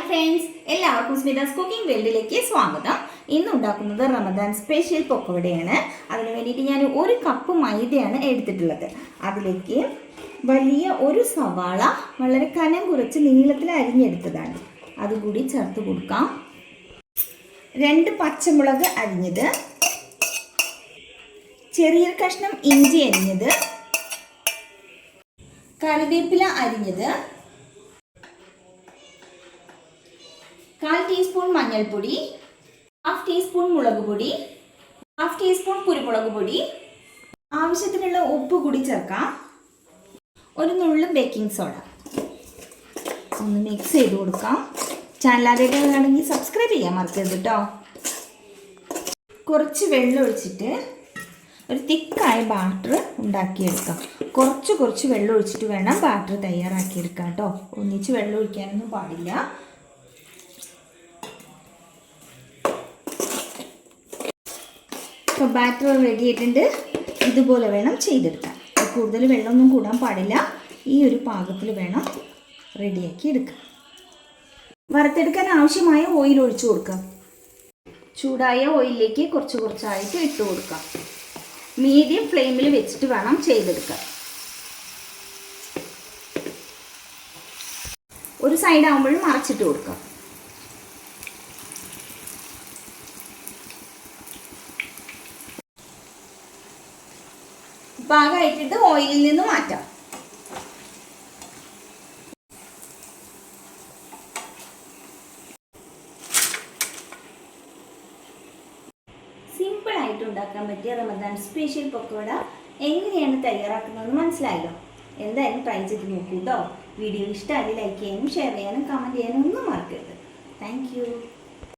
Friends, എല്ലാവർക്കും സ്മിതാസ് cooking വേൾഡിലേക്ക് സ്വാഗതം. ഇന്ന് ഉണ്ടാക്കുന്നത് റമദാൻ സ്പെഷ്യൽ പൊക്കവടയാണ്. അതിന് വേണ്ടിയിട്ട് ഞാൻ 1 കപ്പ് മൈദയാണ് എടുത്തിട്ടുള്ളത്. അതിലേക്ക് വലിയ ഒരു സവാള വളരെ കനം കുറച്ച് നീളത്തിൽ അരിഞ്ഞെടുത്തതാണ്, അതുകൂടി ചേർത്ത് കൊടുക്കാം. 2 പച്ചമുളക് അരിഞ്ഞത്, ചെറിയ കഷ്ണം ഇഞ്ചി അരിഞ്ഞത്, കറിവേപ്പില അരിഞ്ഞത്, 1/4 ടീസ്പൂൺ മഞ്ഞൾപ്പൊടി, 1/2 ടീസ്പൂൺ മുളക് പൊടി, 1/2 ടീസ്പൂൺ കുരുമുളക് പൊടി, ആവശ്യത്തിനുള്ള ഉപ്പ് കൂടി ചേർക്കാം. ഒരു നുള്ളു ബേക്കിംഗ് സോഡ. ഒന്ന് മിക്സ് ചെയ്ത് കൊടുക്കാം. ചാനൽ ആദ്യമായിട്ടാണെങ്കിൽ സബ്സ്ക്രൈബ് ചെയ്യാൻ മറക്കരുത് കേട്ടോ. കുറച്ച് വെള്ളം ഒഴിച്ചിട്ട് ഒരു തിക്കായ ബാറ്റർ ഉണ്ടാക്കിയെടുക്കാം. കുറച്ച് വെള്ളം ഒഴിച്ചിട്ട് വേണം ബാറ്റർ തയ്യാറാക്കിയെടുക്കാം കേട്ടോ. ഒന്നിച്ച് വെള്ളം ഒഴിക്കാനൊന്നും പാടില്ല. ഇപ്പോൾ ബാറ്റർ റെഡി ആയിട്ടുണ്ട്. ഇതുപോലെ വേണം ചെയ്തെടുക്കാൻ. കൂടുതൽ വെള്ളമൊന്നും കൂടാൻ പാടില്ല. ഈ ഒരു പാകത്തിൽ വേണം റെഡിയാക്കി എടുക്കാം. വറുത്തെടുക്കാൻ ആവശ്യമായ ഓയിൽ ഒഴിച്ചു കൊടുക്കാം. ചൂടായ ഓയിലിലേക്ക് കുറച്ചായിട്ട് ഇട്ട് കൊടുക്കാം. മീഡിയം ഫ്ലെയിമിൽ വെച്ചിട്ട് വേണം ചെയ്തെടുക്കാൻ. ഒരു സൈഡ് ആകുമ്പോഴും മറച്ചിട്ട് കൊടുക്കാം. പാകമായിട്ടിട്ട് ഓയിലിൽ നിന്ന് മാറ്റാം. സിമ്പിളായിട്ട് ഉണ്ടാക്കാൻ പറ്റിയ റമദാൻ സ്പെഷ്യൽ പക്കോട എങ്ങനെയാണ് തയ്യാറാക്കുന്നതെന്ന് മനസ്സിലായല്ലോ. എന്തായാലും ട്രൈ ചെയ്ത് നോക്കൂ കേട്ടോ. വീഡിയോ ഇഷ്ടമായി ലൈക്ക് ചെയ്യാനും ഷെയർ ചെയ്യാനും കമൻറ്റ് ചെയ്യാനും ഒന്നും മറക്കരുത്. Thank you.